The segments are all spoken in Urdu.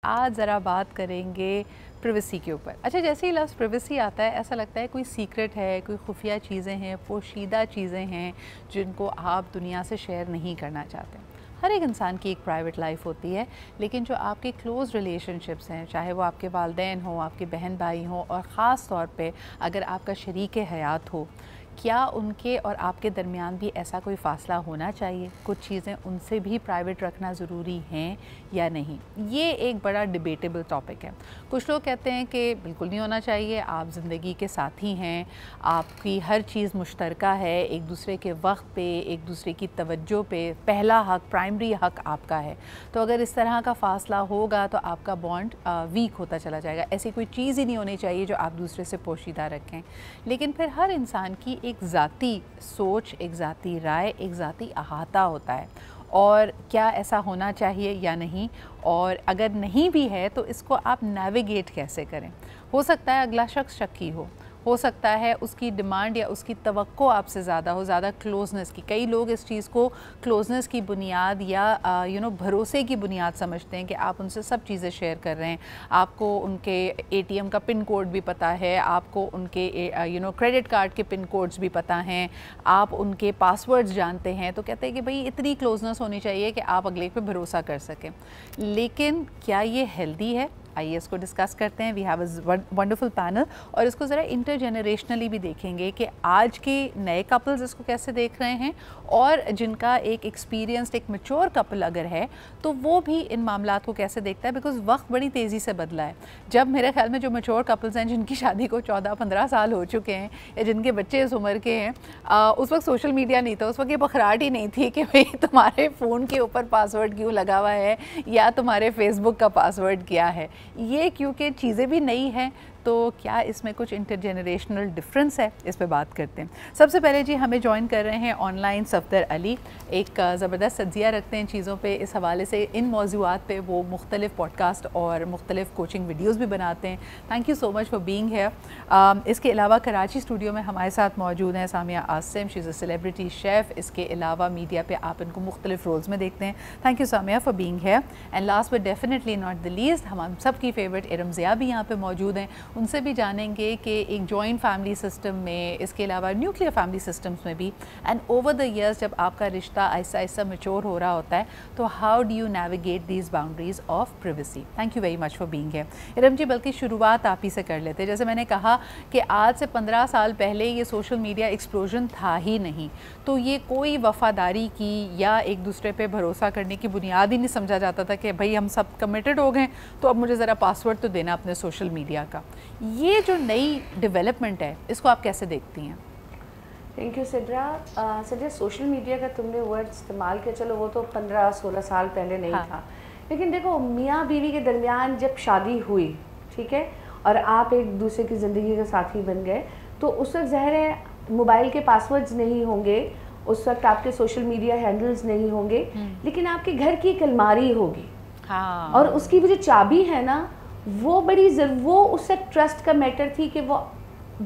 آج ذرا بات کریں گے پریویسی کے اوپر. اچھا, جیسے ہی لفظ پریویسی آتا ہے ایسا لگتا ہے کوئی سیکرٹ ہے, کوئی خفیہ چیزیں ہیں, پوشیدہ چیزیں ہیں جن کو آپ دنیا سے شیئر نہیں کرنا چاہتے. ہر ایک انسان کی ایک پرائیویٹ لائف ہوتی ہے, لیکن جو آپ کے کلوز ریلیشن شپس ہیں, چاہے وہ آپ کے والدین ہوں, آپ کے بہن بھائی ہوں, اور خاص طور پہ اگر آپ کا شریک حیات ہو, کیا ان کے اور آپ کے درمیان بھی ایسا کوئی فاصلہ ہونا چاہیے؟ کچھ چیزیں ان سے بھی پرائیویٹ رکھنا ضروری ہیں یا نہیں؟ یہ ایک بڑا ڈیبیٹیبل ٹاپک ہے. کچھ لوگ کہتے ہیں کہ بالکل نہیں ہونا چاہیے, آپ زندگی کے ساتھی ہیں, آپ کی ہر چیز مشترکہ ہے, ایک دوسرے کے وقت پہ, ایک دوسرے کی توجہ پہ پہلا حق, پرائمری حق آپ کا ہے. تو اگر اس طرح کا فاصلہ ہوگا تو آپ کا بانڈ ویک ہوتا چلا جائے گا. ایسی کوئی چیز ہی نہیں ہونی چاہیے جو آپ دوسرے سے پوشیدہ رکھیں. لیکن پھر ہر انسان کی ایک ذاتی سوچ, ایک ذاتی رائے, ایک ذاتی احاطہ ہوتا ہے, اور کیا ایسا ہونا چاہیے یا نہیں, اور اگر نہیں بھی ہے تو اس کو آپ نیویگیٹ کیسے کریں. ہو سکتا ہے اگلا شخص شکی ہو سکتا ہے اس کی ڈیمانڈ یا اس کی توقع آپ سے زیادہ ہو, زیادہ کلوزنس کی. کئی لوگ اس چیز کو کلوزنس کی بنیاد یا بھروسے کی بنیاد سمجھتے ہیں کہ آپ ان سے سب چیزیں شیئر کر رہے ہیں, آپ کو ان کے اے ٹی ایم کا پن کوڈ بھی پتہ ہے, آپ کو ان کے کریڈٹ کارڈ کے پن کوڈز بھی پتہ ہیں, آپ ان کے پاس ورڈز جانتے ہیں, تو کہتے ہیں کہ بھئی اتنی کلوزنس ہونی چاہیے کہ آپ اگلے پہ بھروسہ کر سکیں. لیکن کیا یہ ہیلدی ہے؟ آئیے اس کو ڈسکس کرتے ہیں. We have a wonderful panel, اور اس کو ذرا انٹر جنریشنلی بھی دیکھیں گے کہ آج کے نئے کپلز اس کو کیسے دیکھ رہے ہیں, اور جن کا ایک ایکسپیرینسڈ, ایک میچور کپل اگر ہے تو وہ بھی ان معاملات کو کیسے دیکھتا ہے. بیکاز وقت بڑی تیزی سے بدلا ہے. جب میرے خیال میں جو میچور کپلز ہیں جن کی شادی کو 14-15 سال ہو چکے ہیں, یا جن کے بچے اس عمر کے ہیں, اس وقت سوشل میڈیا نہیں تھا, اس وقت یہ بخراٹ ہی نہیں تھی کہ بھئی تمہارے فون کے اوپر پاسورڈ کیوں لگا ہوا ہے, یا تمہارے فیس بک کا پاسورڈ کیا ہے. یہ کیونکہ چیزیں بھی نئی ہیں, تو کیا اس میں کچھ انٹر جنریشنل ڈفرینس ہے, اس پہ بات کرتے ہیں. سب سے پہلے جی ہمیں جوائن کر رہے ہیں آن لائن صفدر علی. ایک زبردست تجزیہ رکھتے ہیں چیزوں پہ, اس حوالے سے ان موضوعات پہ وہ مختلف پوڈ کاسٹ اور مختلف کوچنگ ویڈیوز بھی بناتے ہیں. Thank you so much for being here. اس کے علاوہ کراچی اسٹوڈیو میں ہمارے ساتھ موجود ہیں Samia Asim. She is a celebrity chef. اس کے علاوہ میڈیا پہ آپ ان کو مختلف رولز میں دیکھتے ہیں. Thank you Samiya for being hair. And last but definitely not the least, ہم سب کی فیوریٹ ارم ضیاء بھی یہاں پہ موجود ہیں. ان سے بھی جانیں گے کہ ایک جوائنٹ فیملی سسٹم میں, اس کے علاوہ نیوکلیئر فیملی سسٹمز میں بھی, اینڈ اوور دا ایئرز جب آپ کا رشتہ آہستہ آہستہ میچور ہو رہا ہوتا ہے, تو how do you navigate these boundaries of privacy. Thank you very much for being here. Iram ji, بلکہ شروعات آپ ہی سے کر لیتے. جیسے میں نے کہا کہ آج سے 15 سال پہلے یہ سوشل میڈیا ایکسپلوژن تھا ہی نہیں, تو یہ کوئی وفاداری کی یا ایک دوسرے پہ بھروسہ کرنے کی بنیاد ہی نہیں سمجھا جاتا تھا کہ بھئی ہم سب کمیٹڈ ہو گئے تو اب مجھے ذرا پاسورڈ تو دینا اپنے سوشل میڈیا کا. یہ جو نئی ڈیولپمنٹ ہے, اس کو آپ کیسے دیکھتی ہیں؟ Thank you Sidra. Sidra, social media کا تم نے ورڈ استعمال کیا, چلو وہ تو 15-16 سال پہلے نہیں تھا, لیکن دیکھو میاں بیوی کے درمیان جب شادی ہوئی, ٹھیک ہے, اور آپ ایک دوسرے کی زندگی کا ساتھی بن گئے, تو اس وقت ظاہر ہے موبائل کے پاسورڈز نہیں ہوں گے, اس وقت آپ کے سوشل میڈیا ہینڈلز نہیں ہوں گے, لیکن آپ کے گھر کی ایک الماری ہوگی, اور اس کی وہ جو چابی ہے نا, وہ وہ اس سے ٹرسٹ کا میٹر تھی کہ وہ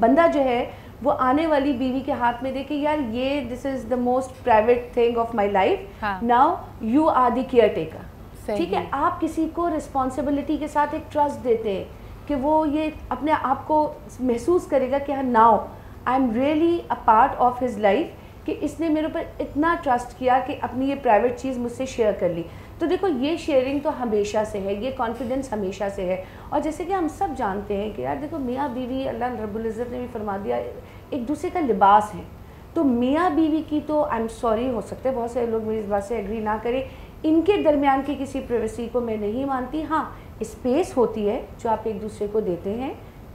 بندہ جو ہے وہ آنے والی بیوی کے ہاتھ میں دے کہ یار یہ this is the most private thing of my life, now you are the caretaker. ٹھیک ہے, آپ کسی کو رسپانسبلٹی کے ساتھ ایک ٹرسٹ دیتے ہیں کہ وہ یہ اپنے آپ کو محسوس کرے گا کہ now I am really a part of his life, کہ اس نے میرے اوپر اتنا ٹرسٹ کیا کہ اپنی یہ پرائیویٹ چیز مجھ سے شیئر کر لی. تو دیکھو یہ شیئرنگ تو ہمیشہ سے ہے, یہ کانفیڈنس ہمیشہ سے ہے. اور جیسے کہ ہم سب جانتے ہیں کہ یار دیکھو میاں بیوی, اللہ رب العزت نے بھی فرما دیا, ایک دوسرے کا لباس ہے. تو میاں بیوی کی تو آئی ایم سوری, ہو سکتا ہے بہت سارے لوگ میری اس بات سے ایگری نہ کریں, ان کے درمیان کی کسی پریویسی کو میں نہیں مانتی. ہاں, اسپیس ہوتی ہے جو آپ ایک دوسرے کو دیتے ہیں,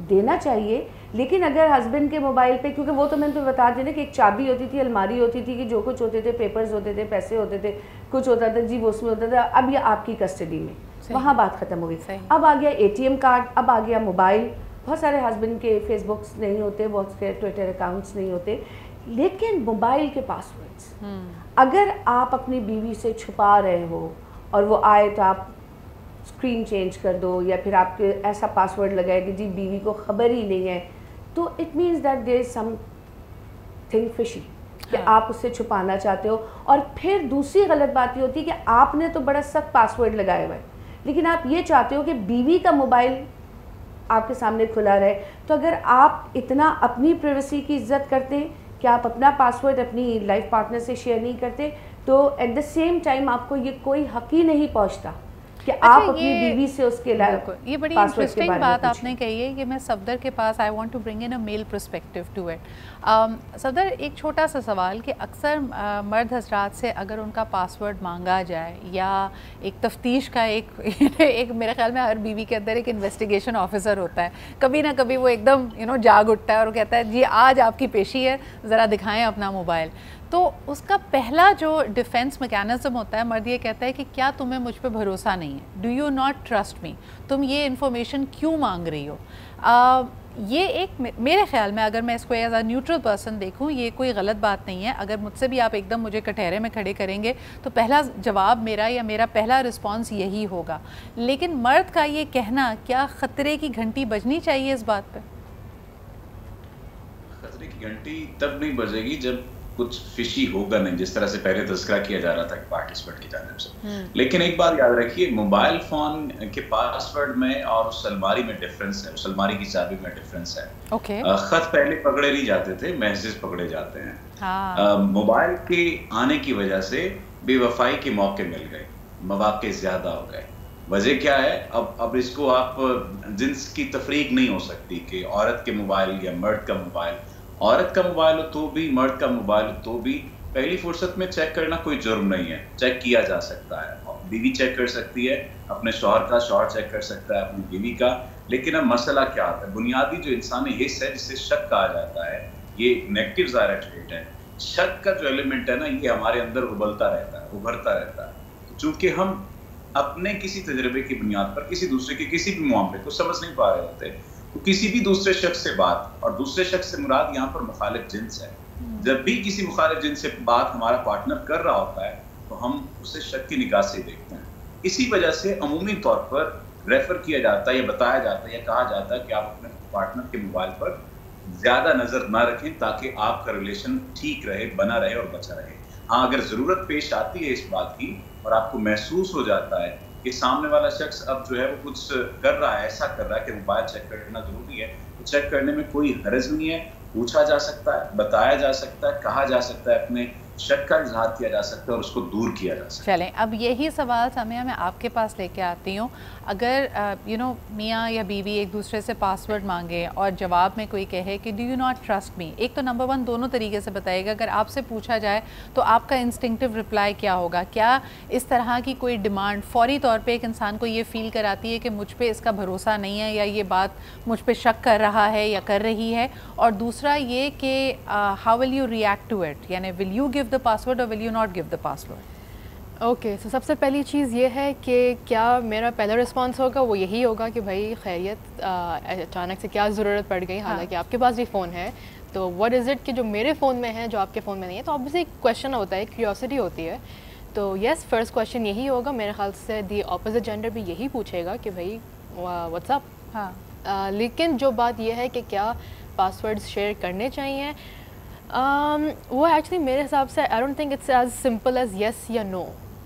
دینا چاہیے, لیکن اگر ہسبینڈ کے موبائل پہ, کیونکہ وہ تو میں نے تو بتا دی نا کہ ایک چابی ہوتی تھی, الماری ہوتی تھی, کہ جو کچھ ہوتے تھے, پیپرز ہوتے تھے, پیسے ہوتے تھے, کچھ ہوتا تھا جی وہ اس میں ہوتا تھا, اب یہ آپ کی کسٹڈی میں, وہاں بات ختم ہو گئی. اب آ گیا اے ٹی ایم کارڈ, اب آ گیا موبائل. بہت سارے ہسبینڈ کے فیس بکس نہیں ہوتے, بہت سے ٹویٹر اکاؤنٹس نہیں ہوتے, لیکن موبائل کے پاسورڈس اگر آپ اپنی بیوی سے چھپا رہے ہو, اور وہ آئے تو آپ اسکرین چینج کر دو, یا پھر آپ کے ایسا پاسورڈ لگائے کہ جی بیوی کو خبر ہی نہیں ہے, تو it means that there is something fishy, کہ آپ اس سے چھپانا چاہتے ہو. اور پھر دوسری غلط بات یہ ہوتی ہے کہ آپ نے تو بڑا سخت پاسورڈ لگائے ہوئے, لیکن آپ یہ چاہتے ہو کہ بیوی کا موبائل آپ کے سامنے کھلا رہے. تو اگر آپ اتنا اپنی پرائیویسی کی عزت کرتے کہ آپ اپنا پاسورڈ اپنی لائف پارٹنر سے شیئر نہیں کرتے, تو ایٹ دا سیم ٹائم آپ کو یہ کوئی حق ہی نہیں پہنچتا کہ آپ اپنی بیوی سے اس کے یہ بڑی انٹرسٹنگ بات آپ نے کہی ہے. یہ میں صفدر کے پاس I want to bring in a male perspective to it. Safdar, ایک چھوٹا سا سوال کہ اکثر مرد حضرات سے اگر ان کا پاسورڈ مانگا جائے یا ایک تفتیش کا ایک میرے خیال میں ہر بیوی کے اندر ایک انویسٹیگیشن آفیسر ہوتا ہے, کبھی نہ کبھی وہ ایک دم جاگ اٹھتا ہے اور کہتا ہے جی آج آپ کی پیشی ہے, ذرا دکھائیں اپنا موبائل. تو اس کا پہلا جو ڈیفینس میکینزم ہوتا ہے, مرد یہ کہتا ہے کہ کیا تمہیں مجھ پہ بھروسہ نہیں ہے, do you not trust me, تم یہ انفارمیشن کیوں مانگ رہی ہو. یہ ایک میرے خیال میں, اگر میں اس کو ایز اے نیوٹرل پرسن دیکھوں, یہ کوئی غلط بات نہیں ہے. اگر مجھ سے بھی آپ ایک دم مجھے کٹہرے میں کھڑے کریں گے تو پہلا جواب میرا یا میرا پہلا رسپانس یہی ہوگا. لیکن مرد کا یہ کہنا, کیا خطرے کی گھنٹی بجنی چاہیے اس بات پہ؟ خطرے کی گھنٹی تب نہیں بجے گی جب کچھ فشی ہوگا نہیں, جس طرح سے پہلے تذکرہ کیا جا رہا تھا پارٹیسپینٹ کی جانب سے. لیکن ایک بات یاد رکھیے, موبائل فون کے پاسورڈ میں اور اس الماری میں ڈفرینس ہے, اس الماری کی چابی میں ڈفرینس ہے. خط پہلے پکڑے نہیں جاتے تھے, میسیج پکڑے جاتے ہیں. موبائل کے آنے کی وجہ سے بے وفائی کے موقع مل گئے, مواقع زیادہ ہو گئے. وجہ کیا ہے؟ اب اس کو آپ جنس کی تفریق نہیں ہو سکتی کہ عورت کے موبائل یا مرد کا موبائل. عورت کا موبائل ہو تو بھی, مرد کا موبائل ہو تو بھی, پہلی فرصت میں چیک کرنا کوئی جرم نہیں ہے, چیک کیا جا سکتا ہے. بیوی چیک کر سکتی ہے اپنے شوہر کا, شوہر چیک کر سکتا ہے اپنی بیوی کا. لیکن اب مسئلہ کیا آتا ہے؟ بنیادی جو انسانی حص ہے جسے شک کہا جاتا ہے, یہ نیگیٹو ظاہرہ ٹریٹ ہے. شک کا جو ایلیمنٹ ہے نا, یہ ہمارے اندر ابلتا رہتا ہے, ابھرتا رہتا ہے. چونکہ ہم اپنے کسی تجربے کی بنیاد پر کسی دوسرے کے کسی بھی معاملے کو سمجھ نہیں پا رہے ہوتے, تو کسی بھی دوسرے شخص سے بات, اور دوسرے شخص سے مراد یہاں پر مخالف جنس ہے. جب بھی کسی مخالف جنس سے بات ہمارا پارٹنر کر رہا ہوتا ہے تو ہم اسے شک کی نگاہ سے دیکھتے ہیں. اسی وجہ سے عمومی طور پر ریفر کیا جاتا ہے یا بتایا جاتا ہے یا کہا جاتا ہے کہ آپ اپنے پارٹنر کے موبائل پر زیادہ نظر نہ رکھیں تاکہ آپ کا ریلیشن ٹھیک رہے, بنا رہے اور بچا رہے. ہاں, اگر ضرورت پیش آتی ہے اس بات کی اور آپ کو محسوس ہو جاتا ہے کہ سامنے والا شخص اب جو ہے وہ کچھ کر رہا ہے, ایسا کر رہا ہے کہ موبائل چیک کرنا ضروری ہے, تو چیک کرنے میں کوئی حرج نہیں ہے. پوچھا جا سکتا ہے, بتایا جا سکتا ہے, کہا جا سکتا ہے, اپنے شک کا اظہار کیا جا سکتا ہے اور اس کو دور کیا جا سکتا ہے. چلیں, اب یہی سوال سمیہ میں آپ کے پاس لے کے آتی ہوں. اگر میاں یا بیوی ایک دوسرے سے پاسورڈ مانگے اور جواب میں کوئی کہے کہ do you not trust me, ایک تو نمبر 1 دونوں طریقے سے بتائے گا. اگر آپ سے پوچھا جائے تو آپ کا انسٹنکٹیو رپلائی کیا ہوگا؟ کیا اس طرح کی کوئی ڈیمانڈ فوری طور پہ ایک انسان کو یہ فیل کراتی ہے کہ مجھ پہ اس کا بھروسہ نہیں ہے یا یہ بات مجھ پہ شک کر رہا ہے یا کر رہی ہے؟ اور دوسرا یہ کہ how will you react to it, یعنی will you give the password اور will you not give the password? Okay, سب سے پہلی چیز یہ ہے کہ کیا میرا پہلا رسپانس ہوگا وہ یہی ہوگا کہ بھائی خیریت, اچانک سے کیا ضرورت پڑ گئی, حالانکہ آپ کے پاس بھی فون ہے, تو واٹ از اٹ کہ جو میرے فون میں ہے جو آپ کے فون میں نہیں ہے. تو obviously ایک کویشچن ہوتا ہے, کیوریوسٹی ہوتی ہے. تو یس, فرسٹ کویشچن یہی ہوگا میرے خیال سے. دی اپوزٹ جینڈر بھی یہی پوچھے گا کہ بھائی واٹس اپ. ہاں, لیکن جو بات یہ ہے کہ کیا پاسورڈز شیئر کرنے چاہیے, وہ ایکچولی میرے حساب سے I don't think it's as simple as yes یا نو.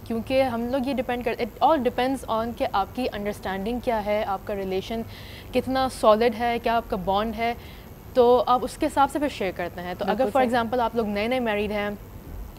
کیونکہ ہم لوگ یہ ڈپینڈ کرتے, اٹ آل ڈپینڈز آن کہ آپ کی انڈرسٹینڈنگ کیا ہے, آپ کا ریلیشن کتنا سالڈ ہے, کیا آپ کا بانڈ ہے, تو آپ اس کے حساب سے پھر شیئر کرتے ہیں. تو اگر فار ایگزامپل آپ لوگ نئے میریڈ ہیں,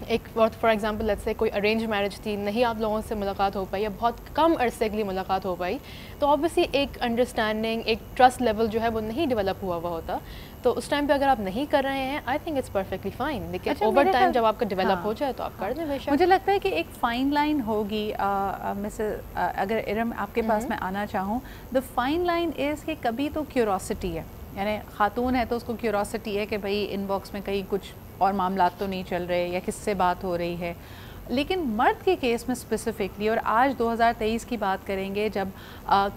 ایک فار ایگزامپل لیٹس سے کوئی ارینج میرج تھی, نہیں آپ لوگوں سے ملاقات ہو پائی یا بہت کم عرصے کے لیے ملاقات ہو پائی, تو آبویسلی ایک انڈرسٹینڈنگ, ایک ٹرسٹ لیول جو ہے وہ نہیں ڈیولپ ہوا ہوتا. تو اس ٹائم پہ اگر آپ نہیں کر رہے ہیں, I think it's perfectly fine. لیکن اوور ٹائم جب آپ کا ڈیولپ ہو جائے تو آپ کر دیں. بے شک مجھے لگتا ہے کہ ایک فائن لائن ہوگی. اگر ارم آپ کے پاس میں آنا چاہوں, دا فائن لائن از کہ کبھی تو کیوروسٹی ہے, یعنی خاتون ہے تو اس کو کیوروسٹی ہے کہ بھائی ان باکس میں کہیں کچھ اور معاملات تو نہیں چل رہے یا کس سے بات ہو رہی ہے. لیکن مرد کے کیس میں اسپیسیفکلی, اور آج 2023 کی بات کریں گے جب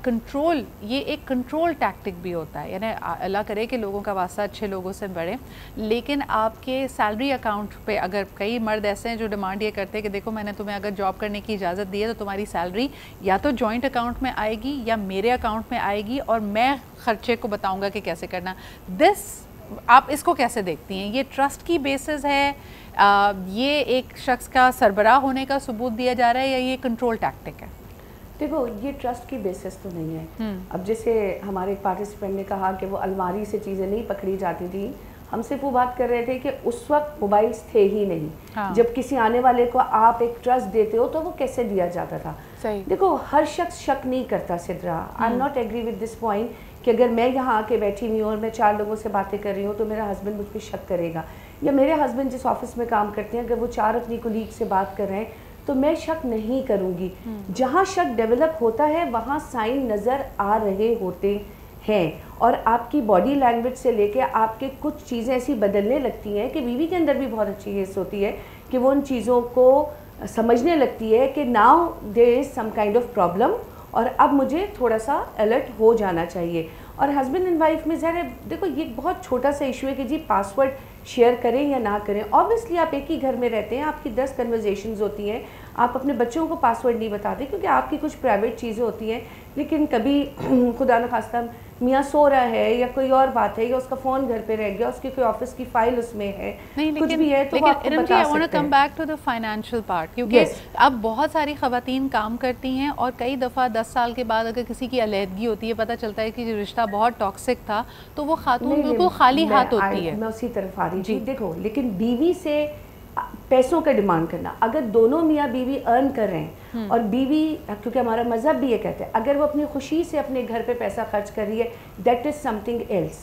کنٹرول, یہ ایک کنٹرول ٹیکٹک بھی ہوتا ہے, یعنی اللہ کرے کہ لوگوں کا واسطہ اچھے لوگوں سے بڑھے, لیکن آپ کے سیلری اکاؤنٹ پہ اگر کئی مرد ایسے ہیں جو ڈیمانڈ یہ کرتے ہیں کہ دیکھو میں نے تمہیں اگر جاب کرنے کی اجازت دی ہے تو تمہاری سیلری یا تو جوائنٹ اکاؤنٹ میں آئے گی یا میرے اکاؤنٹ میں آئے گی اور میں خرچے کو بتاؤں گا کہ کیسے کرنا. آپ اس کو کیسے دیکھتی ہیں؟ یہ ٹرسٹ کی بیسز ہے, یہ ایک شخص کا سربراہ ہونے کا ثبوت دیا جا رہا ہے, یا یہ کنٹرول ٹیکٹک ہے؟ دیکھو یہ ٹرسٹ کی بیسس تو نہیں ہے. اب جیسے ہمارے ایک پارٹیسپینٹ نے کہا کہ وہ الماری سے چیزیں نہیں پکڑی جاتی تھیں, ہم صرف وہ بات کر رہے تھے کہ اس وقت موبائلز تھے ہی نہیں. جب کسی آنے والے کو آپ ایک ٹرسٹ دیتے ہو تو وہ کیسے دیا جاتا تھا. دیکھو ہر شخص شک نہیں کرتا Sidra, I am not agree with this point کہ اگر میں یہاں آ کے بیٹھی ہوئی ہوں اور میں 4 لوگوں سے باتیں کر رہی ہوں تو میرا ہسبینڈ مجھ پہ شک کرے گا, یا میرے ہسبینڈ جس آفس میں کام کرتے ہیں اگر وہ 4 اپنی کولیگ سے بات کر رہے ہیں تو میں شک نہیں کروں گی. جہاں شک ڈیولپ ہوتا ہے وہاں سائن نظر آ رہے ہوتے ہیں, اور آپ کی باڈی لینگویج سے لے کے آپ کے کچھ چیزیں ایسی بدلنے لگتی ہیں کہ بیوی کے اندر بھی بہت اچھی حس ہوتی ہے کہ وہ ان چیزوں کو سمجھنے لگتی ہے کہ now there is some kind of problem, اور اب مجھے تھوڑا سا الرٹ ہو جانا چاہیے. اور ہسبینڈ اینڈ وائف میں ظاہر ہے دیکھو یہ بہت چھوٹا سا ایشو ہے کہ جی پاسورڈ شیئر کریں یا نہ کریں. آبویسلی آپ ایک ہی گھر میں رہتے ہیں, آپ کی 10 کنورزیشنز ہوتی ہیں, آپ اپنے بچوں کو پاسورڈ نہیں بتاتے کیونکہ آپ کی کچھ پرائیویٹ چیزیں ہوتی ہیں, لیکن کبھی خدا نخواستہ میاں سو رہا ہے یا کوئی اور بات ہے یا اس کا فون گھر پہ رہ گیا, اس کی کوئی آفس کی فائل اس میں ہے, کچھ بھی ہے تو وہ آپ کو بتا سکتے ہیں. Come back to the financial part, کیونکہ اب بہت ساری خواتین کام کرتی ہیں اور کئی دفعہ 10 سال کے بعد اگر کسی کی علیحدگی ہوتی ہے, پتہ چلتا ہے کہ رشتہ بہت ٹاکسک تھا, تو وہ خاتون بالکل خالی ہاتھ ہوتی ہے. میں اسی طرف آ رہی تھی. دیکھو لیکن بیوی سے پیسوں کا ڈیمانڈ کرنا, اگر دونوں میاں بیوی ارن کر رہے ہیں اور بیوی, کیونکہ ہمارا مذہب بھی یہ کہتا ہے اگر وہ اپنی خوشی سے اپنے گھر پہ پیسہ خرچ کر رہی ہے that is something else.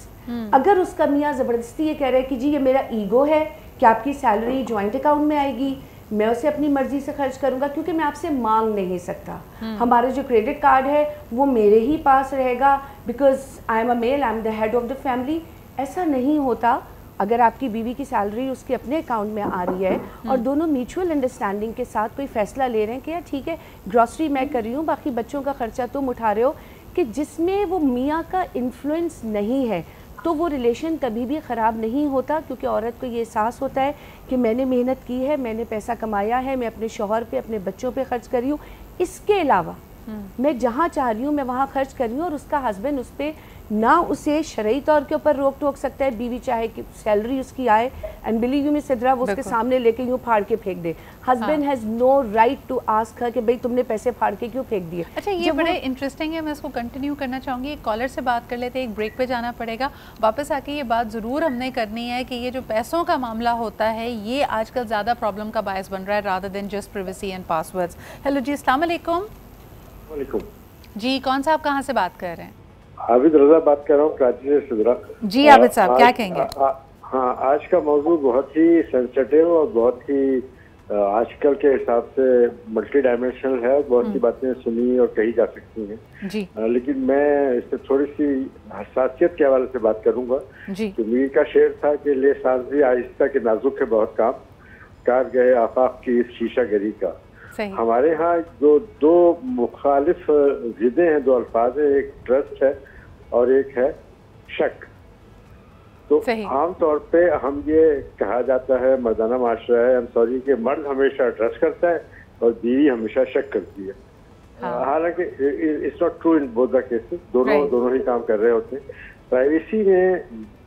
اگر اس کا میاں زبردستی یہ کہہ رہا ہے کہ جی یہ میرا ایگو ہے کہ آپ کی سیلری جوائنٹ اکاؤنٹ میں آئے گی, میں اسے اپنی مرضی سے خرچ کروں گا کیونکہ میں آپ سے مانگ نہیں سکتا, ہمارا جو کریڈٹ کارڈ ہے وہ میرے ہی پاس رہے گا because I am a male, I am the head of the family. ایسا نہیں ہوتا. اگر آپ کی بیوی کی سیلری اس کے اپنے اکاؤنٹ میں آ رہی ہے اور دونوں میوچول انڈرسٹینڈنگ کے ساتھ کوئی فیصلہ لے رہے ہیں کہ یار ٹھیک ہے گروسری میں کر رہی ہوں, باقی بچوں کا خرچہ تم اٹھا رہے ہو, کہ جس میں وہ میاں کا انفلوئنس نہیں ہے, تو وہ ریلیشن کبھی بھی خراب نہیں ہوتا, کیونکہ عورت کو یہ احساس ہوتا ہے کہ میں نے محنت کی ہے, میں نے پیسہ کمایا ہے, میں اپنے شوہر پہ اپنے بچوں پہ خرچ کر رہی ہوں, اس کے علاوہ میں جہاں چاہ رہی ہوں میں وہاں خرچ کر رہی ہوں, اور اس کا ہسبینڈ اس پہ نہ اسے شرعی طور کے اوپر روک ٹوک سکتا ہے. بیوی چاہے کہ سیلری اس کی آئے اینڈ بلیو یو می سدرا وہ اس کے سامنے لے کے یوں پھاڑ کے پھینک دے. Husband has no right to ask her کہ بھائی تم نے پیسے پھاڑ کے کیوں پھینک دیے. اچھا یہ بڑے انٹرسٹنگ ہے, میں اس کو کنٹینیو کرنا چاہوں گی. ایک کالر سے بات کر لیتے ہیں, ایک بریک پہ جانا پڑے گا, واپس آ کے یہ بات ضرور ہم نے کرنی ہے کہ یہ جو پیسوں کا معاملہ ہوتا ہے یہ آج کل زیادہ پرابلم کا باعث بن رہا ہے rather than just privacy and passwords. Hello جی, السلام علیکم. وعلیکم جی, کون صاحب کہاں سے بات کر رہے ہیں؟ عابد رضا بات کر رہا ہوں کراچی سے. سدرا جی عابد صاحب کیا کہیں گے؟ ہاں, آج کا موضوع بہت ہی سینسیٹیو اور بہت ہی آج کل کے حساب سے ملٹی ڈائمینشنل ہے, بہت سی باتیں سنی اور کہی جا سکتی ہیں جی, لیکن میں اس سے تھوڑی سی حساسیت کے حوالے سے بات کروں گا. جی کہ میر کا شعر تھا کہ لے سازی آہستہ کے نازک ہے بہت کام, کار گئے آفاق کی اس شیشہ گری کا. ہمارے ہاں جو دو مخالف ضدیں ہیں, 2 الفاظ ہیں, ایک ٹرسٹ ہے اور ایک ہے شک. تو عام طور پہ ہم یہ کہا جاتا ہے, مردانہ معاشرہ ہے, کہ مرد ہمیشہ ٹرسٹ کرتا ہے اور بیوی ہمیشہ شک کرتی ہے. حالانکہ it's not true in both the cases, دونوں ہی کام کر رہے ہوتے ہیں. پرائیویسی میں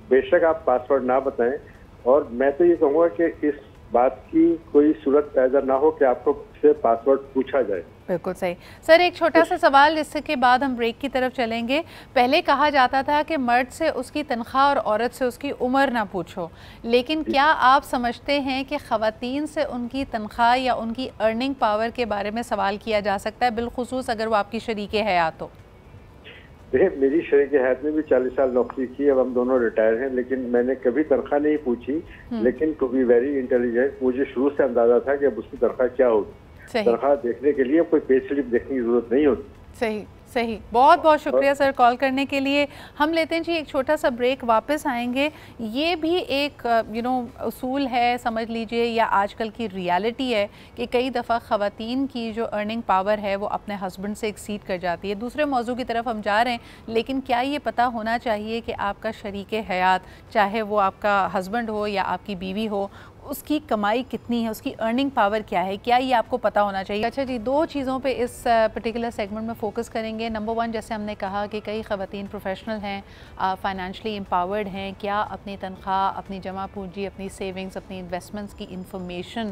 بے شک آپ پاسورڈ نہ بتائیں, اور میں تو یہ کہوں گا کہ اس بات کی کوئی صورت پیدا نہ ہو کہ آپ کو سے پاسورڈ پوچھا جائے. بالکل صحیح. سر ایک چھوٹا سا سوال جس کے بعد ہم بریک کی طرف چلیں گے. پہلے کہا جاتا تھا کہ مرد سے اس کی تنخواہ اور عورت سے اس کی عمر نہ پوچھو, لیکن کیا آپ سمجھتے ہیں کہ خواتین سے ان کی تنخواہ یا ان کی ارننگ پاور کے بارے میں سوال کیا جا سکتا ہے, بالخصوص اگر وہ آپ کی شریک حیات ہو؟ دیکھیں, میری شریک حیات نے بھی 40 سال نوکری کی, اب ہم دونوں ریٹائر ہیں, لیکن میں نے کبھی تنخواہ نہیں پوچھی. لیکن ٹو بی ویری انٹیلیجنٹ, مجھے شروع سے اندازہ تھا کہ اب اس کی تنخواہ کیا ہوگی. تنخواہ دیکھنے کے لیے کوئی پے سلپ دیکھنے کی ضرورت نہیں ہوتی. صحیح صحیح. بہت بہت شکریہ سر کال کرنے کے لیے. ہم لیتے ہیں جی ایک چھوٹا سا بریک, واپس آئیں گے. یہ بھی ایک اصول ہے سمجھ لیجئے, یا آج کل کی ریالٹی ہے کہ کئی دفعہ خواتین کی جو ارننگ پاور ہے وہ اپنے ہسبینڈ سے ایکسیڈ کر جاتی ہے. دوسرے موضوع کی طرف ہم جا رہے ہیں, لیکن کیا یہ پتہ ہونا چاہیے کہ آپ کا شریک حیات, چاہے وہ آپ کا ہسبینڈ ہو یا آپ کی بیوی ہو, اس کی کمائی کتنی ہے, اس کی ارننگ پاور کیا ہے, کیا یہ آپ کو پتہ ہونا چاہیے؟ اچھا جی, 2 چیزوں پہ اس پرٹیکولر سیگمنٹ میں فوکس کریں گے. نمبر 1, جیسے ہم نے کہا کہ کئی خواتین پروفیشنل ہیں, فائنینشلی امپاورڈ ہیں, کیا اپنی تنخواہ, اپنی جمع پونجی, اپنی سیونگز, اپنی انویسٹمنٹس کی انفارمیشن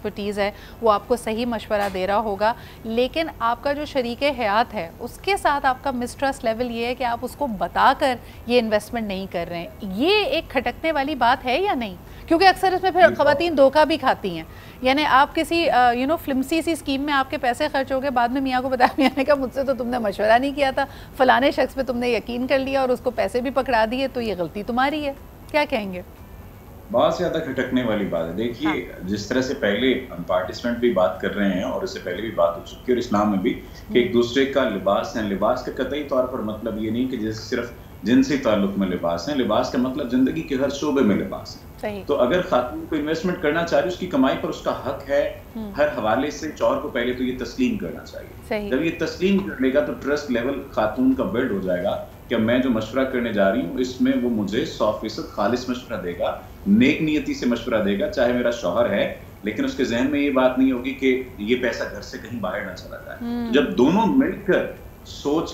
ایکسپرٹیز ہے وہ آپ کو صحیح مشورہ دے رہا ہوگا، لیکن آپ کا جو شریک حیات ہے اس کے ساتھ آپ کا مسٹرسٹ لیول یہ ہے کہ آپ اس کو بتا کر یہ انویسٹمنٹ نہیں کر رہے ہیں. یہ ایک کھٹکنے والی بات ہے یا نہیں؟ کیونکہ اکثر اس میں پھر خواتین دھوکہ بھی کھاتی ہیں. یعنی آپ کسی فلمسی سی اسکیم میں آپ کے پیسے خرچ ہو گئے، بعد میں میاں کو بتایا، میاں نے کہا مجھ سے تو تم نے مشورہ نہیں کیا تھا، فلانے شخص پہ تم نے یقین کر لیا اور اس کو پیسے بھی پکڑا دیے، تو یہ غلطی تمہاری ہے. کیا کہیں گے؟ بہت زیادہ کھٹکنے والی بات ہے. دیکھیے جس طرح سے پہلے ہم پارٹیسپینٹ بھی بات کر رہے ہیں اور اس سے پہلے بھی بات ہو چکی ہے، اور اسلام میں بھی، کہ ایک دوسرے کا لباس ہے. لباس کا قطعی طور پر مطلب یہ نہیں کہ جیسے صرف جنسی تعلق میں لباس ہیں. لباس کا مطلب زندگی کے ہر شعبے میں لباس ہے. تو اگر خاتون کو انویسٹمنٹ کرنا چاہ رہی ہے، اس کی کمائی پر اس کا حق ہے ہر حوالے سے. شوہر کو پہلے تو یہ تسلیم کرنا چاہیے. جب یہ تسلیم کر لے گا تو ٹرسٹ لیول خاتون کا بلڈ ہو جائے گا کہ میں جو مشورہ کرنے جا رہی ہوں اس میں وہ مجھے 100% خالص مشورہ دے گا، نیک نیتی سے مشورہ دے گا، چاہے میرا شوہر ہے، لیکن اس کے ذہن میں یہ بات نہیں ہوگی کہ یہ پیسہ گھر سے کہیں باہر نہ چلا جائے. جب دونوں مل کر سوچ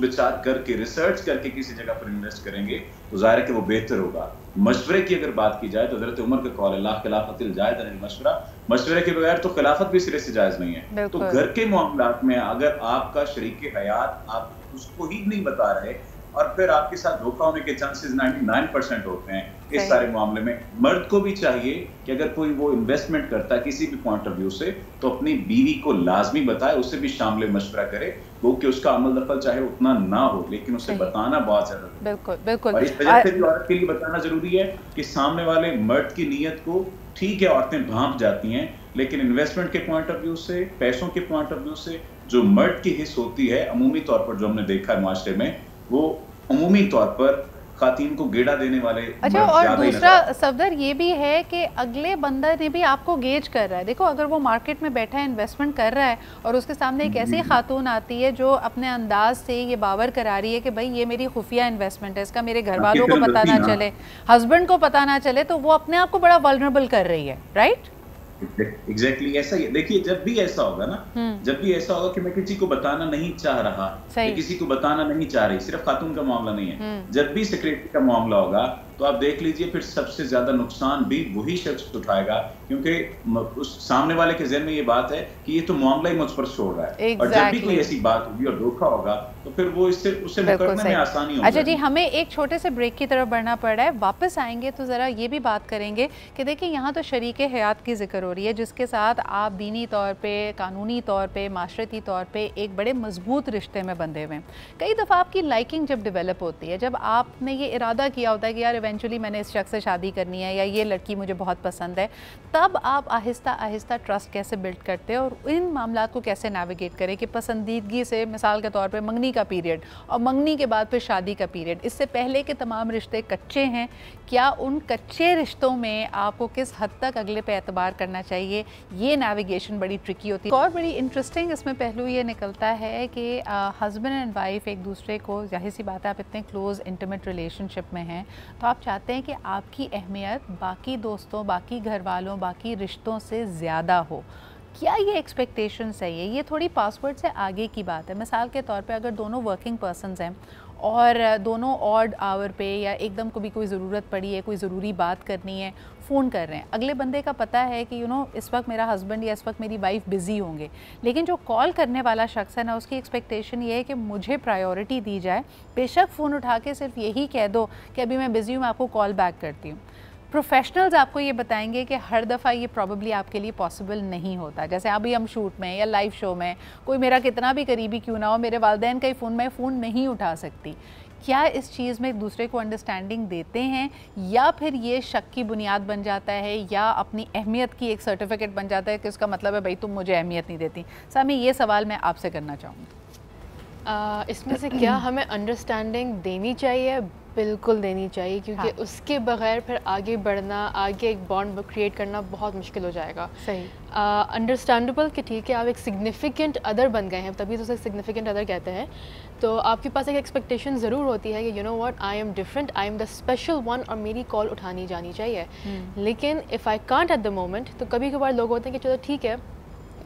بچار کر کے ریسرچ کر کے کسی جگہ پر انویسٹ کریں گے تو ظاہر ہے کہ وہ بہتر ہوگا. مشورے کی اگر بات کی جائے تو حضرت عمر کا قول ہے، لا خلافت الجائز عن المشورہ، مشورے کے بغیر تو خلافت بھی سرے سے جائز نہیں ہے. تو گھر کے معاملات میں اگر آپ کا شریک حیات آپ اس کو ہی نہیں بتا رہے اور پھر آپ کے ساتھ دھوکہ ہونے کے چانسز 99% ہوتے ہیں اس سارے معاملے میں. مرد کو بھی چاہیے کہ اگر کوئی وہ انویسٹمنٹ کرتا ہے کسی بھی پوائنٹ آف ویو سے تو اپنی بیوی کو لازمی بتائے، اسے بھی شامل مشورہ کرے، وہ کہ اس کا عمل دخل چاہے اتنا نہ ہو لیکن اسے بتانا بہت زیادہ ضروری ہے. بالکل. اور اس وجہ سے بھی عورت کے لیے بتانا ضروری ہے کہ سامنے والے مرد کی نیت کو، ٹھیک ہے عورتیں بھانپ جاتی ہیں لیکن انویسٹمنٹ کے پوائنٹ آف ویو سے، پیسوں کے پوائنٹ آف ویو سے جو مرد کی حص ہوتی ہے عمومی طور پر جو ہم نے دیکھا ہے معاشرے میں، وہ عمومی طور پر خواتین کو گیڑا دینے والے. اچھا، اور دوسرا صفدر یہ بھی ہے کہ اگلے بندہ نے بھی آپ کو گیج کر رہا ہے. دیکھو اگر وہ مارکیٹ میں بیٹھا ہے انویسٹمنٹ کر رہا ہے اور اس کے سامنے ایک ایسی خاتون آتی ہے جو اپنے انداز سے یہ باور کرا رہی ہے کہ بھائی یہ میری خفیہ انویسٹمنٹ ہے، اس کا میرے گھر والوں کو پتہ نہ چلے، ہسبینڈ کو پتہ نہ چلے، تو وہ اپنے آپ کو بڑا ولنریبل کر رہی ہے. رائٹ؟ ایگزیکٹلی ایسا ہی. دیکھیے جب بھی ایسا ہوگا نا، جب بھی ایسا ہوگا کہ میں کسی کو بتانا نہیں چاہ رہا، کسی کو بتانا نہیں چاہ رہی، صرف خاتون کا معاملہ نہیں ہے، جب بھی سیکریٹری کا معاملہ ہوگا تو آپ دیکھ لیجئے پھر سب سے زیادہ نقصان بھی وہی شخص اٹھائے گا، کیونکہ اس سامنے والے کے ذہن میں یہ بات ہے کہ یہ تو معاملہ ہی مجھ پر چھوڑ رہا ہے. اور جب بھی کوئی ایسی بات ہوگی اور دھوکہ ہوگا تو پھر وہ اس سے مقابلے میں آسانی ہوگی. اچھا جی، ہمیں ایک چھوٹے سے بریک کی طرف بڑھنا پڑ رہا ہے. واپس آئیں گے تو ذرا یہ بھی بات کریں گے کہ دیکھیں یہاں تو شریک حیات کی ذکر ہو رہی ہے جس کے ساتھ آپ دینی طور پہ، قانونی طور پہ، معاشرتی طور پہ ایک بڑے مضبوط رشتے میں بندھے ہوئے ہیں. کئی دفعہ آپ کی لائکنگ جب ڈیولپ ہوتی ہے، جب آپ نے یہ ارادہ کیا ہوتا ہے کہ یار ایونچولی میں نے اس شخص سے شادی کرنی ہے یا یہ لڑکی مجھے بہت پسند ہے، تب آپ آہستہ آہستہ ٹرسٹ کیسے بلڈ کرتے ہیں اور ان معاملات کو کیسے نیویگیٹ کریں کہ پسندیدگی سے مثال کے طور پہ منگنی کا پیریڈ اور منگنی کے بعد پھر شادی کا پیریڈ، اس سے پہلے کے تمام رشتے کچے ہیں، کیا ان کچے رشتوں میں آپ کو کس حد تک اگلے پہ اعتبار کرنا چاہیے؟ یہ نیویگیشن بڑی ٹرکی ہوتی ہے. اور بڑی انٹرسٹنگ اس میں پہلو یہ نکلتا ہے کہ ہسبینڈ اینڈ وائف ایک دوسرے کو، ظاہر سی بات ہے آپ اتنے کلوز انٹیمیٹ ریلیشن شپ میں ہیں تو آپ چاہتے ہیں کہ آپ کی اہمیت باقی دوستوں، باقی گھر والوں، باقی رشتوں سے زیادہ ہو. کیا یہ ایکسپیکٹیشنس ہے؟ یہ تھوڑی پاسورڈ سے آگے کی بات ہے. مثال کے طور پہ اگر دونوں ورکنگ پرسنز ہیں اور دونوں آڈ آور پہ یا ایک دم کبھی کوئی ضرورت پڑی ہے، کوئی ضروری بات کرنی ہے، فون کر رہے ہیں، اگلے بندے کا پتہ ہے کہ اس وقت میرا ہسبینڈ یا اس وقت میری وائف بزی ہوں گے، لیکن جو کال کرنے والا شخص ہے نا، اس کی ایکسپیکٹیشن یہ ہے کہ مجھے پرائیورٹی دی جائے. بے شک فون اٹھا کے صرف یہی کہہ دو کہ ابھی میں بزی ہوں، میں آپ کو کال بیک کرتی ہوں. پروفیشنلز آپ کو یہ بتائیں گے کہ ہر دفعہ یہ پروبیبلی آپ کے لیے پاسبل نہیں ہوتا. جیسے ابھی ہم شوٹ میں یا لائیو شو میں، کوئی میرا کتنا بھی قریبی کیوں نہ ہو، میرے والدین کا ہی فون میں فون نہیں اٹھا سکتی. کیا اس چیز میں ایک دوسرے کو انڈرسٹینڈنگ دیتے ہیں یا پھر یہ شک کی بنیاد بن جاتا ہے یا اپنی اہمیت کی ایک سرٹیفکیٹ بن جاتا ہے کہ اس کا مطلب ہے بھائی تم مجھے اہمیت نہیں دیتی؟ سامی یہ سوال میں آپ سے کرنا چاہوں گی. اس میں سے کیا ہمیں انڈرسٹینڈنگ دینی چاہیے؟ بالکل دینی چاہیے، کیونکہ اس کے بغیر پھر آگے بڑھنا، آگے ایک بانڈ کریٹ کرنا بہت مشکل ہو جائے گا. صحیح. انڈرسٹینڈیبل کہ ٹھیک ہے آپ ایک سگنیفیکنٹ ادر بن گئے ہیں، تبھی تو اسے سگنیفیکنٹ ادر کہتے ہیں، تو آپ کے پاس ایک ایکسپیکٹیشن ضرور ہوتی ہے کہ you know what, I am different, I am the special one, اور میری کال اٹھانی جانی چاہیے. لیکن if I can't at the moment, تو کبھی کبھار لوگ ہوتے ہیں کہ چلو ٹھیک ہے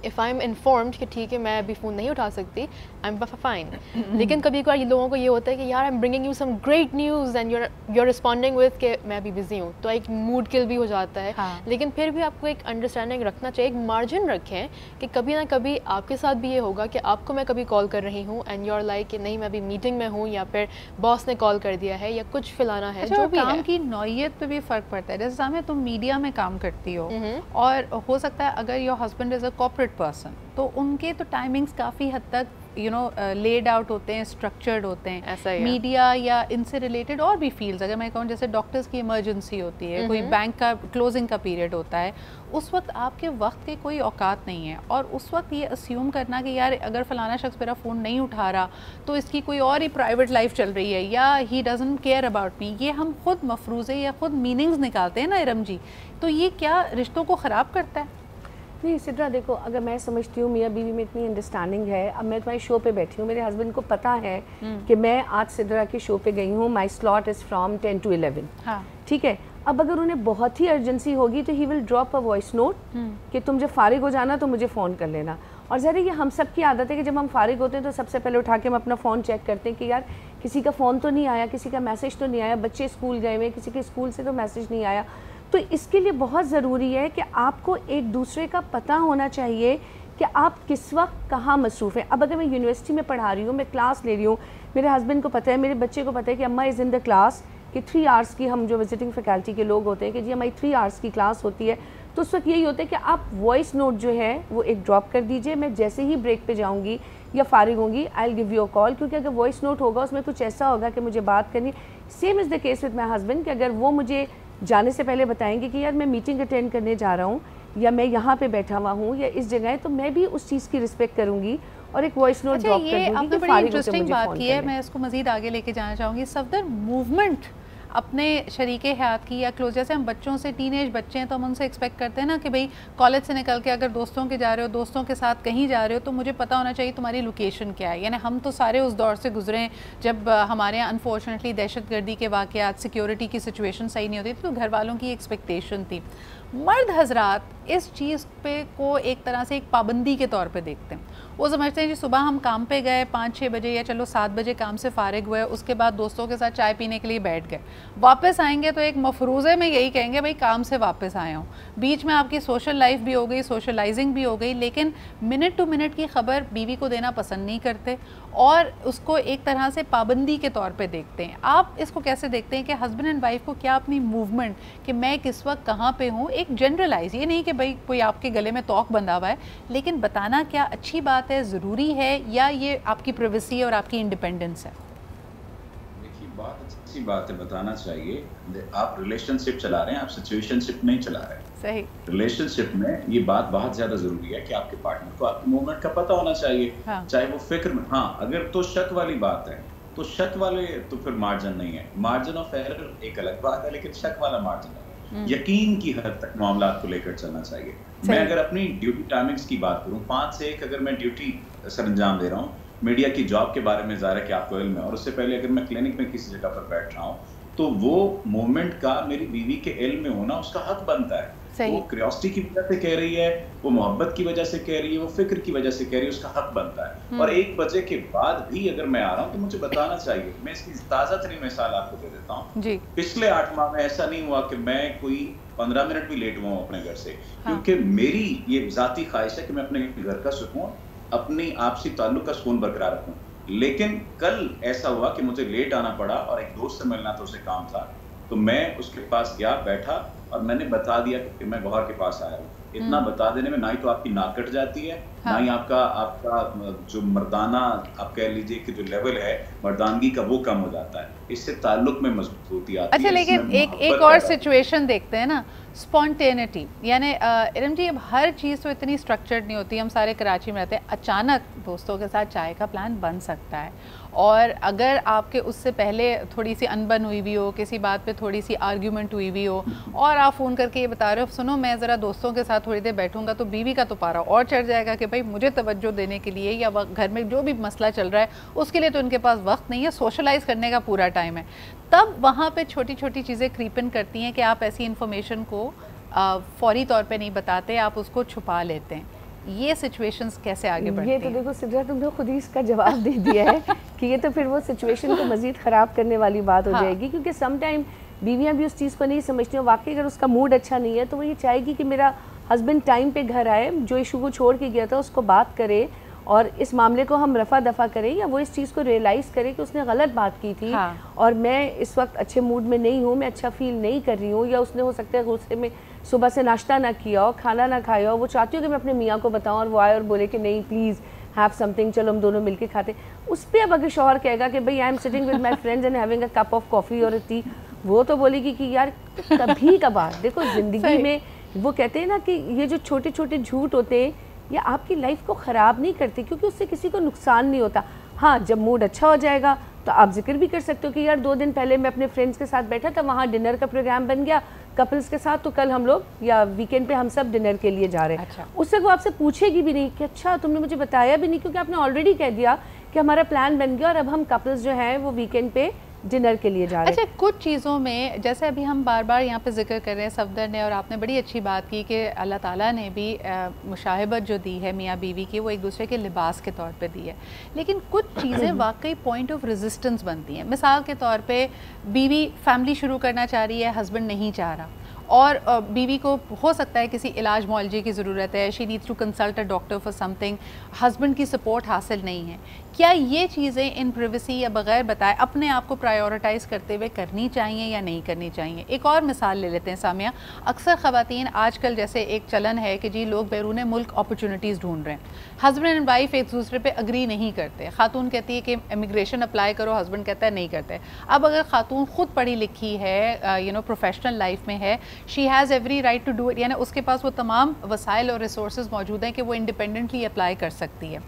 if I'm informed کہ ٹھیک ہے میں ابھی فون نہیں اٹھا سکتی, I'm fine. لیکن کبھی کبھار لوگوں کو یہ ہوتا ہے کہ یار I'm bringing you some great news and you're responding with کہ میں ابھی بزی ہوں, تو ایک موڈ کل بھی ہو جاتا ہے. لیکن پھر بھی آپ کو ایک انڈرسٹینڈنگ رکھنا چاہیے, ایک مارجن رکھیں کہ کبھی نہ کبھی آپ کے ساتھ بھی یہ ہوگا کہ آپ کو میں کبھی کال کر رہی ہوں اینڈ یو آر لائک کہ نہیں میں ابھی میٹنگ میں ہوں, یا پھر باس نے کال کر دیا ہے یا کچھ فلانا ہے. جو بھی کام کی نوعیت پہ بھی فرق پڑتا ہے. جیسے سامنے تم میڈیا میں کام کرتی ہو اور ہو سکتا ہے اگر your husband is a corporate person تو ان کے تو ٹائمنگس کافی حد تک لیڈ آؤٹ ہوتے ہیں, اسٹرکچرڈ ہوتے ہیں. میڈیا یا ان سے ریلیٹڈ اور بھی فیلڈز, اگر میں کہوں جیسے ڈاکٹرز کی ایمرجنسی ہوتی ہے, کوئی بینک کا کلوزنگ کا پیریڈ ہوتا ہے, اس وقت آپ کے وقت کے کوئی اوقات نہیں ہے. اور اس وقت یہ اسیوم کرنا کہ یار اگر فلانا شخص میرا فون نہیں اٹھا رہا تو اس کی کوئی اور ہی پرائیویٹ لائف چل رہی ہے یا he doesn't care about me, یہ ہم خود مفروضے یا خود میننگز نکالتے ہیں نا ارم جی. تو یہ کیا رشتوں کو خراب کرتا ہے؟ نہیں سدرا دیکھو, اگر میں سمجھتی ہوں میاں بیوی میں اتنی انڈرسٹینڈنگ ہے, اب میں تمہارے شو پہ بیٹھی ہوں, میرے ہسبینڈ کو پتا ہے کہ میں آج سدرا کے شو پہ گئی ہوں, مائی سلاٹ از فرام 10 to 11, ٹھیک ہے. اب اگر انہیں بہت ہی ارجنسی ہوگی تو he will drop a voice note کہ تم جب فارغ ہو جانا تو مجھے فون کر لینا. اور ظاہر یہ ہم سب کی عادت ہے کہ جب ہم فارغ ہوتے ہیں تو سب سے پہلے اٹھا کے ہم اپنا فون چیک کرتے ہیں کہ یار کسی کا فون تو نہیں آیا, کسی کا میسج تو نہیں آیا, بچے اسکول گئے ہوئے, کسی کے اسکول سے تو میسج نہیں آیا. تو اس کے لیے بہت ضروری ہے کہ آپ کو ایک دوسرے کا پتہ ہونا چاہیے کہ آپ کس وقت کہاں مصروف ہیں. اب اگر میں یونیورسٹی میں پڑھا رہی ہوں, میں کلاس لے رہی ہوں, میرے ہسبینڈ کو پتہ ہے, میرے بچے کو پتہ ہے کہ اماں از ان دا کلاس, کہ 3 hours کی, ہم جو وزٹنگ فیکلٹی کے لوگ ہوتے ہیں کہ جی ہماری 3 hours کی کلاس ہوتی ہے, تو اس وقت یہی ہوتا ہے کہ آپ وائس نوٹ جو ہے وہ ایک ڈراپ کر دیجئے. میں جیسے ہی بریک پہ جاؤں گی یا فارغ ہوں گی آئی ول گیو یو اے کال, کیونکہ اگر وائس نوٹ ہوگا اس میں کچھ ایسا ہوگا کہ مجھے بات کرنی. Same is the case with my husband کہ اگر وہ مجھے جانے سے پہلے بتائیں گے کہ یار میں میٹنگ اٹینڈ کرنے جا رہا ہوں یا میں یہاں پہ بیٹھا ہوا ہوں یا اس جگہ ہے, تو میں بھی اس چیز کی رسپیکٹ کروں گی اور ایک وائس نوٹ ڈراپ کر دوں گی کہ فارغ ہو کے مجھے فون کریں. بڑی انٹرسٹنگ بات کی ہے, میں اس کو مزید آگے لے کے جانا چاہوں گی. صفدر, موومنٹ اپنے شریک حیات کی یا کلوز, جیسے ہم بچوں سے, ٹین ایج بچے ہیں تو ہم ان سے ایکسپیکٹ کرتے ہیں نا کہ بھئی کالج سے نکل کے اگر دوستوں کے جا رہے ہو, دوستوں کے ساتھ کہیں جا رہے ہو, تو مجھے پتہ ہونا چاہیے تمہاری لوکیشن کیا ہے. یعنی ہم تو سارے اس دور سے گزرے ہیں جب ہمارے یہاں انفارچونیٹلی دہشت گردی کے واقعات, سیکیورٹی کی سچویشن صحیح نہیں ہوتی تھی, تو گھر والوں کی ایکسپیکٹیشن تھی. مرد حضرات اس چیز پہ کو ایک طرح سے ایک پابندی کے طور پہ دیکھتے ہیں. وہ سمجھتے ہیں کہ صبح ہم کام پہ گئے 5-6 بجے یا چلو 7 بجے کام سے فارغ ہوئے, اس کے بعد دوستوں کے ساتھ چائے پینے کے لیے بیٹھ گئے, واپس آئیں گے تو ایک مفروضے میں یہی کہیں گے بھئی کام سے واپس آئے ہوں. بیچ میں آپ کی سوشل لائف بھی ہو گئی, سوشلائزنگ بھی ہو گئی, لیکن منٹ ٹو منٹ کی خبر بیوی کو دینا پسند نہیں کرتے اور اس کو ایک طرح سے پابندی کے طور پہ دیکھتے ہیں. آپ اس کو کیسے دیکھتے ہیں کہ ہسبینڈ اینڈ وائف کو کیا اپنی موومنٹ کہ میں کس وقت کہاں پہ ہوں, ایک جنرلائز, یہ نہیں کہ بھئی کوئی آپ کے گلے میں توق بندھا ہوا ہے, لیکن بتانا کیا اچھی بات ہے, ضروری ہے, یا یہ آپ کی پرائیویسی اور آپ کی انڈیپینڈنس ہے؟ دیکھیے بات اچھی بات ہے, بتانا چاہیے. آپ ریلیشن شپ چلا رہے ہیں, آپ سچویشن شپ نہیں چلا رہے ہیں. صحیح. ریلیشن شپ میں یہ بات بہت زیادہ ضروری ہے کہ آپ کے پارٹنر کو آپ کی موومنٹ کا پتہ ہونا چاہیے, چاہے وہ فکر میں. ہاں اگر تو شک والی بات ہے تو شک والے تو پھر مارجن نہیں ہے, مارجن آف ایرر ایک الگ بات ہے, لیکن شک والا مارجن ہے. یقین کی حد تک معاملات کو لے کر چلنا چاہیے. میں اگر اپنی ڈیوٹی ٹائمنگز کی بات کروں, 5 سے 1 اگر میں ڈیوٹی سر انجام دے رہا ہوں, میڈیا کی جاب کے بارے میں ظاہر ہے کہ آپ کو علم ہے, اور اس سے پہلے اگر میں کلینک میں کسی جگہ پر بیٹھ رہا ہوں, تو وہ مومنٹ کا میری بیوی کے علم میں ہونا اس کا حق بنتا ہے. وہ کریوسٹی کی وجہ سے کہہ رہی ہے, وہ محبت کی وجہ سے کہہ رہی ہے, وہ فکر کی وجہ سے کہہ رہی ہے, اس کا حق بنتا ہے. اور 1 بجے کے بعد بھی اگر میں آ رہا ہوں تو مجھے بتانا چاہیے. میں اس کی تازہ ترین مثال آپ کو دے دیتا ہوں. پچھلے 8 ماہ میں ایسا نہیں ہوا کہ میں کوئی 15 منٹ بھی لیٹ ہوا ہوں اپنے گھر سے, کیونکہ میری یہ ذاتی خواہش ہے کہ میں اپنے گھر کا سکون, اپنی آپسی تعلق کا سکون برقرار رکھوں. لیکن کل ایسا ہوا کہ مجھے لیٹ آنا پڑا اور ایک دوست سے ملنا تھا, اسے کام تھا, تو میں اس کے پاس گیا, بیٹھا اور میں نے بتا دیا کہ میں گوہر کے پاس آیا ہوں. اتنا بتا دینے میں نہ ہی تو آپ کی ناک کٹ جاتی ہے, نہ ہی آپ کا جو مردانہ آپ کہہ لیجئے کہ جو لیول ہے مردانگی کا وہ کم ہو جاتا ہے. اس سے تعلق میں مضبوطی آتی ہے. اچھا, لیکن ایک اور سچویشن دیکھتے ہیں نا, اسپونٹینٹی. یعنی ارم جی اب ہر چیز تو اتنی اسٹرکچرڈ نہیں ہوتی. ہم سارے کراچی میں رہتے ہیں, اچانک دوستوں کے ساتھ چائے کا پلان بن سکتا ہے, اور اگر آپ کے اس سے پہلے تھوڑی سی انبن ہوئی بھی ہو, کسی بات پہ تھوڑی سی آرگیومنٹ ہوئی بھی ہو, اور آپ فون کر کے یہ بتا رہے ہو سنو میں ذرا دوستوں کے ساتھ تھوڑی دیر بیٹھوں گا, تو بیوی کا تو پارا اور چڑھ جائے گا کہ بھائی مجھے توجہ دینے کے لیے یا گھر میں جو بھی مسئلہ چل رہا ہے اس کے لیے تو ان کے پاس وقت نہیں ہے, سوشلائز کرنے کا پورا ٹائم ہے. تب وہاں پہ چھوٹی چھوٹی چیزیں کریپ ان کرتی ہیں کہ آپ ایسی انفارمیشن کو فوری طور پہ نہیں بتاتے, آپ اس کو چھپا لیتے ہیں. یہ سچویشنز کیسے آگے بڑھتی ہیں؟ یہ تو دیکھو سدرا تم نے خود ہی اس کا جواب دے دیا ہے کہ یہ تو پھر وہ سچویشن کو مزید خراب کرنے والی بات ہو جائے گی، کیونکہ سم ٹائم بیویاں بھی اس چیز کو نہیں سمجھتی ہیں. واقعی اگر اس کا موڈ اچھا نہیں ہے تو وہ یہ چاہے گی کہ میرا ہسبینڈ ٹائم پہ گھر آئے، جو ایشو کو چھوڑ کے گیا تھا اس کو بات کرے اور اس معاملے کو ہم رفع دفع کریں، یا وہ اس چیز کو ریئلائز کرے کہ اس نے غلط بات کی تھی اور میں اس وقت اچھے موڈ میں نہیں ہوں، میں اچھا فیل نہیں کر رہی ہوں، یا اس نے ہو سکتا ہے غصے میں صبح سے ناشتہ نہ کیا ہو، کھانا نہ کھایا ہو، وہ چاہتی ہو کہ میں اپنے میاں کو بتاؤں اور وہ آئے اور بولے کہ نہیں پلیز ہیو سم تھنگ، چلو ہم دونوں مل کے کھاتے. اس پہ اب اگر شوہر کہے گا کہ بھائی I am sitting with my friends and having a cup of coffee اور ٹی، وہ تو بولے گی کہ یار کبھی کبھار دیکھو زندگی میں وہ کہتے ہیں نا کہ یہ جو چھوٹے چھوٹے جھوٹ ہوتے ہیں یہ آپ کی لائف کو خراب نہیں کرتے، کیونکہ اس سے کسی کو نقصان نہیں ہوتا. ہاں جب موڈ اچھا ہو جائے گا تو آپ ذکر بھی کر سکتے ہو کہ یار 2 دن پہلے میں اپنے فرینڈس کے ساتھ بیٹھا تھا، وہاں ڈنر کا پروگرام بن گیا کپلز کے ساتھ، تو کل ہم لوگ یا ویکینڈ پہ ہم سب ڈنر کے لیے جا رہے ہیں. اس سے وہ آپ سے پوچھے گی بھی نہیں کہ اچھا تم نے مجھے بتایا بھی نہیں، کیونکہ آپ نے آلریڈی کہہ دیا کہ ہمارا پلان بن گیا اور اب ہم کپلز جو ہیں وہ ویکینڈ پہ ڈنر کے لیے جا رہے ہیں. اچھا کچھ چیزوں میں جیسے ابھی ہم بار بار یہاں پہ ذکر کر رہے ہیں صفدر نے، اور آپ نے بڑی اچھی بات کی کہ اللہ تعالیٰ نے بھی مشاہبت جو دی ہے میاں بیوی کی وہ ایک دوسرے کے لباس کے طور پہ دی ہے، لیکن کچھ چیزیں واقعی پوائنٹ آف ریزسٹنس بنتی ہیں. مثال کے طور پہ بیوی فیملی شروع کرنا چاہ رہی ہے، ہسبینڈ نہیں چاہ رہا، اور بیوی کو ہو سکتا ہے کسی علاج معالجے کی ضرورت ہے، she needs to consult a doctor for something, husband کی سپورٹ حاصل نہیں ہے. کیا یہ چیزیں ان پریویسی یا بغیر بتائے اپنے آپ کو پرائیورٹائز کرتے ہوئے کرنی چاہیے یا نہیں کرنی چاہیے؟ ایک اور مثال لے لیتے ہیں سامیہ. اکثر خواتین آج کل جیسے ایک چلن ہے کہ جی لوگ بیرون ملک اپرچونیٹیز ڈھونڈ رہے ہیں، ہسبینڈ اینڈ وائف ایک دوسرے پہ اگری نہیں کرتے، خاتون کہتی ہے کہ امیگریشن اپلائی کرو، ہسبینڈ کہتا ہے نہیں کرتے. اب اگر خاتون خود پڑھی لکھی ہے، پروفیشنل لائف میں ہے، she has every right to do it, یعنی اس کے پاس وہ تمام وسائل اور ریسورسز موجود ہیں کہ وہ انڈیپینڈنٹلی اپلائی کر سکتی ہے.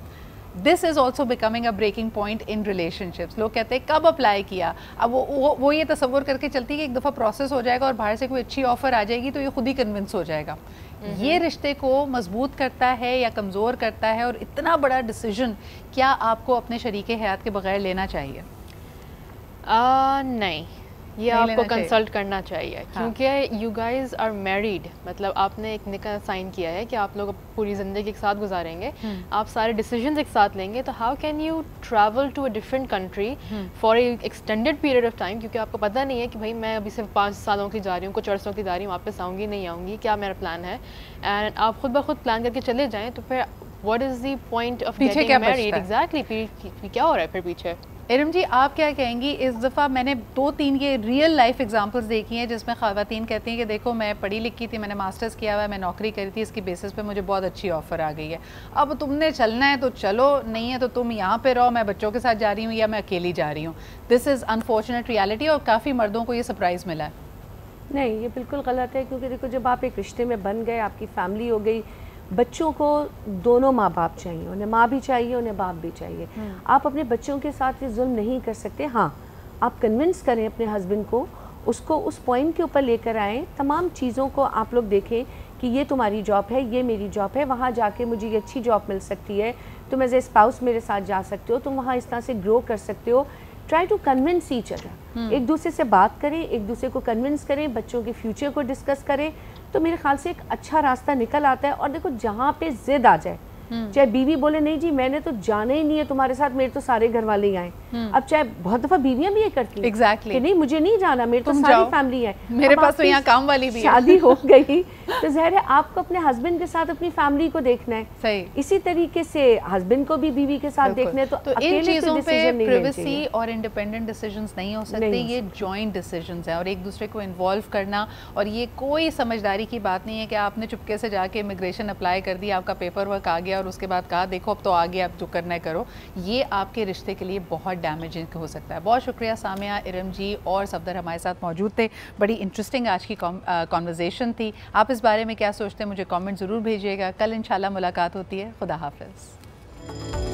This is also becoming a breaking point in relationships. لوگ کہتے ہیں کب اپلائی کیا، اب وہ یہ تصور کر کے چلتی ہے کہ ایک دفعہ پروسیس ہو جائے گا اور باہر سے کوئی اچھی آفر آ جائے گی تو یہ خود ہی کنونس ہو جائے گا. یہ رشتے کو مضبوط کرتا ہے یا کمزور کرتا ہے؟ اور اتنا بڑا ڈیسیژن کیا آپ کو اپنے شریک حیات کے بغیر لینا چاہیے؟ نہیں، یہ آپ کو کنسلٹ کرنا چاہیے، کیونکہ یو گائز آر میریڈ، مطلب آپ نے ایک نکاح سائن کیا ہے کہ آپ لوگ پوری زندگی ایک ساتھ گزاریں گے، آپ سارے ڈیسیجنز ایک ساتھ لیں گے، تو how can you travel to a different country for a extended period of time, کیونکہ آپ کو پتہ نہیں ہے کہ بھائی میں ابھی صرف 5 سالوں کی جا رہی ہوں، کچھ عرصوں کی جا رہی ہوں، واپس آؤں گی نہیں آؤں گی، کیا میرا پلان ہے، اینڈ آپ خود بخود پلان کر کے چلے جائیں تو پھر what is the point of getting married? Exactly, کیا ہو رہا ہے پھر پیچھے؟ ارم جی آپ کیا کہیں گی؟ اس دفعہ میں نے 2-3 یہ ریئل لائف ایگزامپلس دیکھی ہیں جس میں خواتین کہتی ہیں کہ دیکھو میں پڑھی لکھی تھی، میں نے ماسٹرز کیا ہوا ہے، میں نوکری کری تھی، اس کی بیسس پہ مجھے بہت اچھی آفر آ گئی ہے، اب تم نے چلنا ہے تو چلو، نہیں ہے تو تم یہاں پہ رہو، میں بچوں کے ساتھ جا رہی ہوں یا میں اکیلی جا رہی ہوں. دس از انفارچونیٹ ریالٹی، اور کافی مردوں کو یہ سرپرائز ملا ہے. نہیں یہ بالکل غلط ہے، کیونکہ دیکھو جب آپ ایک رشتے میں بن گئے، آپ کی فیملی ہو گئی، بچوں کو دونوں ماں باپ چاہیے، انہیں ماں بھی چاہیے، انہیں باپ بھی چاہیے. آپ اپنے بچوں کے ساتھ یہ ظلم نہیں کر سکتے. ہاں آپ کنونس کریں اپنے ہسبینڈ کو، اس کو اس پوائنٹ کے اوپر لے کر آئیں، تمام چیزوں کو آپ لوگ دیکھیں کہ یہ تمہاری جاب ہے، یہ میری جاب ہے، وہاں جا کے مجھے یہ اچھی جاب مل سکتی ہے، تم ایز اے اسپاؤس میرے ساتھ جا سکتے ہو، تم وہاں اس طرح سے گرو کر سکتے ہو. Try to convince each other, ایک دوسرے سے بات کریں، ایک دوسرے کو کنونس کریں، بچوں کے فیوچر کو ڈسکس کریں، تو میرے خیال سے ایک اچھا راستہ نکل آتا ہے. اور دیکھو جہاں پہ ضد آ جائے، چاہے بیوی بولے نہیں جی میں نے تو جانا ہی نہیں ہے تمہارے ساتھ، میرے تو سارے گھر والے ہی آئیں. اب چاہے بہت دفعہ بیویاں بھی یہ کرتی ہیں کہ نہیں مجھے نہیں جانا، میرے تو ساری فیملی ہے، میرے پاس تو یہاں کام والی بھی ہے، شادی ہو گئی تو ظاہر ہے آپ کو اپنے ہسبینڈ کے ساتھ اپنی فیملی کو دیکھنا ہے. صحیح اسی طریقے سے ہسبینڈ کو بھی بیوی کے ساتھ دیکھنا ہے. تو ان چیزوں پہ پریویسی اور انڈیپینڈنٹ ڈیسیجنز نہیں ہو سکتے، یہ جوائنٹ ڈیسیجنز ہیں، اور ایک دوسرے کو انوالو کرنا. اور یہ کوئی سمجھداری کی بات نہیں ہے کہ آپ نے چپکے سے جا کے امیگریشن اپلائی کر دی، آپ کا پیپر ورک آ گیا اور اس کے بعد کہا دیکھو اب تو آ گیا، اب جو کرنا ہے کرو. یہ آپ کے رشتے کے لیے بہت ڈیمیجنگ ہو سکتا ہے. بہت شکریہ سامیہ، ارم جی اور صفدر ہمارے ساتھ موجود تھے. بڑی انٹرسٹنگ آج کی کانورزیشن تھی. آپ اس بارے میں کیا سوچتے ہیں مجھے کامنٹ ضرور بھیجیے گا. کل انشاءاللہ ملاقات ہوتی ہے. خدا حافظ.